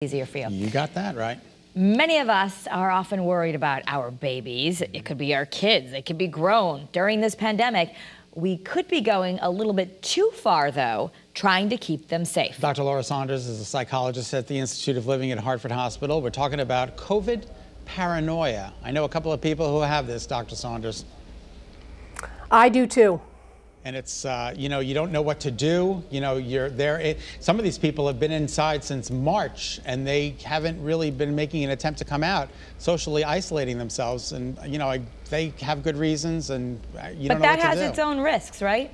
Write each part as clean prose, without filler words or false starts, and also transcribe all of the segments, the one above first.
Easier for you. You got that right. Many of us are often worried about our babies. It could be our kids. They could be grown. During this pandemic, we could be going a little bit too far, though, trying to keep them safe. Dr. Laura Saunders is a psychologist at the Institute of Living at Hartford Hospital. We're talking about COVID paranoia. I know a couple of people who have this, Dr. Saunders. I do too. And it's, you don't know what to do. You're there. Some of these people have been inside since March, and they haven't really been making an attempt to come out, socially isolating themselves. And, they have good reasons, and you don't know what to do. But that has its own risks, right?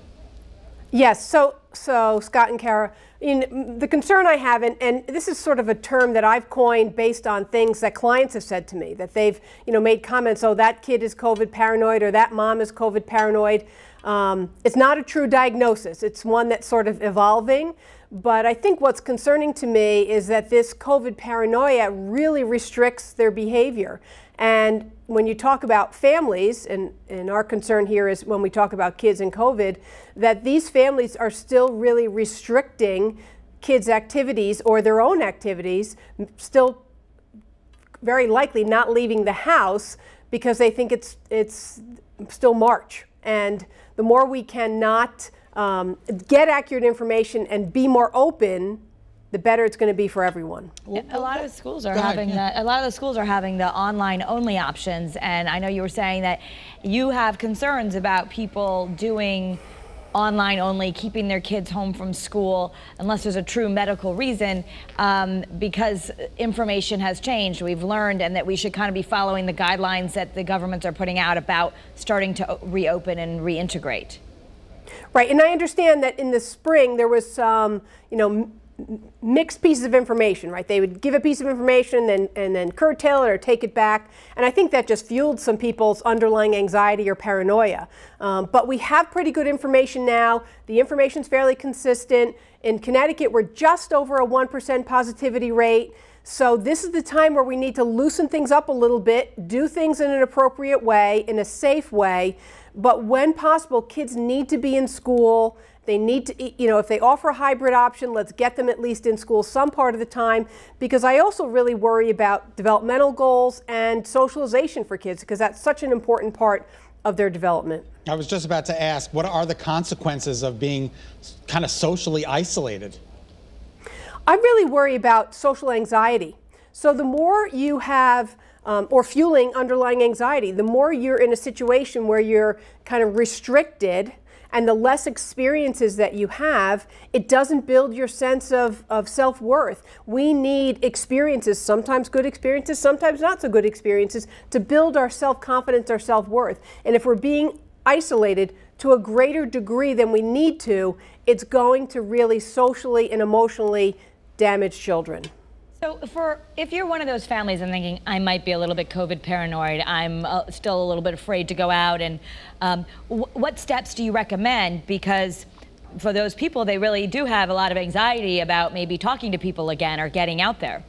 Yes. So Scott and Kara, the concern I have, and this is sort of a term that I've coined based on things that clients have said to me, that they've, made comments, oh, that kid is COVID paranoid, or that mom is COVID paranoid. It's not a true diagnosis. It's one that's sort of evolving. But I think what's concerning to me is that this COVID paranoia really restricts their behavior. And when you talk about families, and our concern here is when we talk about kids and COVID, that these families are still really restricting kids' activities or their own activities, still very likely not leaving the house because they think it's still March. And the more we cannot get accurate information and be more open, the better it's going to be for everyone. A lot of schools are having that. A lot of the schools are having the online-only options, and I know you were saying that you have concerns about people doing online only, keeping their kids home from school unless there's a true medical reason, because information has changed. We've learned, and that we should kind of be following the guidelines that the governments are putting out about starting to reopen and reintegrate. Right, and I understand that in the spring there was some, mixed pieces of information, right? They would give a piece of information and then curtail it or take it back. And I think that just fueled some people's underlying anxiety or paranoia. But we have pretty good information now. The information's fairly consistent. In Connecticut, we're just over a 1% positivity rate. So this is the time where we need to loosen things up a little bit, do things in an appropriate way, in a safe way. But when possible, kids need to be in school. They need to, if they offer a hybrid option, let's get them at least in school some part of the time, because I also really worry about developmental goals and socialization for kids, because that's such an important part of their development. I was just about to ask, what are the consequences of being kind of socially isolated? I really worry about social anxiety. So the more you have, or fueling underlying anxiety, the more you're in a situation where you're kind of restricted, and the less experiences that you have, it doesn't build your sense of self-worth. We need experiences, sometimes good experiences, sometimes not so good experiences, to build our self-confidence, our self-worth. And if we're being isolated to a greater degree than we need to, it's going to really socially and emotionally damage children. So if you're one of those families and thinking, I might be a little bit COVID paranoid, I'm still a little bit afraid to go out, and what steps do you recommend? Because for those people, they really do have a lot of anxiety about maybe talking to people again or getting out there.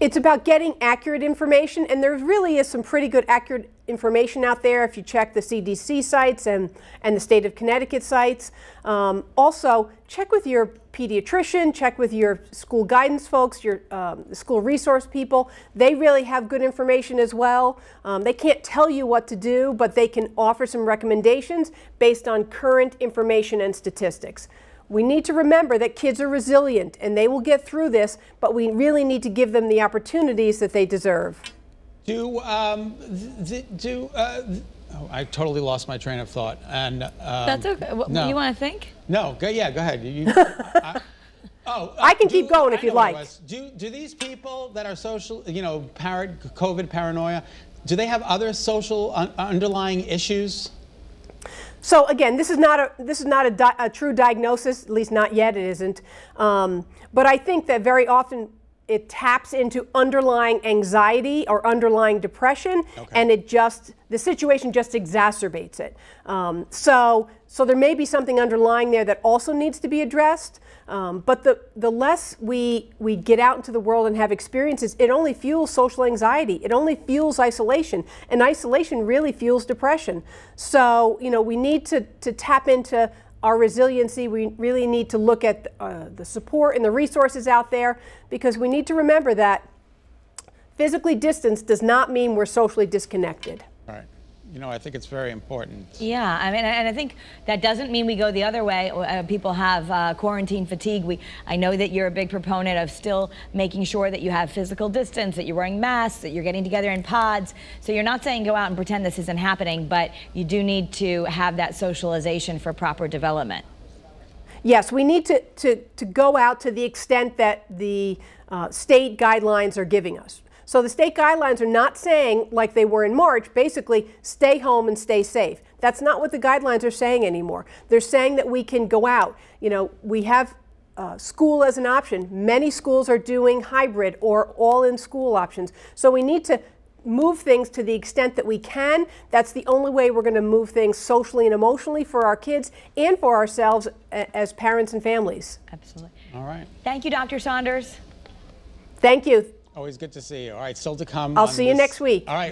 It's about getting accurate information, and there really is some pretty good accurate information out there if you check the CDC sites and the state of Connecticut sites. Also, check with your pediatrician, check with your school guidance folks, your school resource people. They really have good information as well. They can't tell you what to do, but they can offer some recommendations based on current information and statistics. We need to remember that kids are resilient and they will get through this, but we really need to give them the opportunities that they deserve. I totally lost my train of thought. And that's okay. No. You want to think? No, go ahead. I can keep going if you'd like. Do these people that are social, COVID paranoia, do they have other social underlying issues? So again, this is not a true diagnosis, at least not yet. It isn't. But I think that very often it taps into underlying anxiety or underlying depression, and the situation just exacerbates it. So there may be something underlying there that also needs to be addressed. But the less we get out into the world and have experiences, it only fuels social anxiety. It only fuels isolation, and isolation really fuels depression. So we need to tap into our resiliency. We really need to look at the support and the resources out there, because we need to remember that physically distanced does not mean we're socially disconnected. Right. You know, I think it's very important. Yeah, I mean, and I think that doesn't mean we go the other way. People have quarantine fatigue. I know that you're a big proponent of still making sure that you have physical distance, that you're wearing masks, that you're getting together in pods. So you're not saying go out and pretend this isn't happening, but you do need to have that socialization for proper development. Yes, we need to go out to the extent that the state guidelines are giving us. So the state guidelines are not saying, like they were in March, basically stay home and stay safe. That's not what the guidelines are saying anymore. They're saying that we can go out. You know, we have school as an option. Many schools are doing hybrid or all-in-school options. So we need to move things to the extent that we can. That's the only way we're going to move things socially and emotionally for our kids and for ourselves as parents and families. Absolutely. All right. Thank you, Dr. Saunders. Thank you. Always good to see you. All right, still to come. I'll see you next week. All right.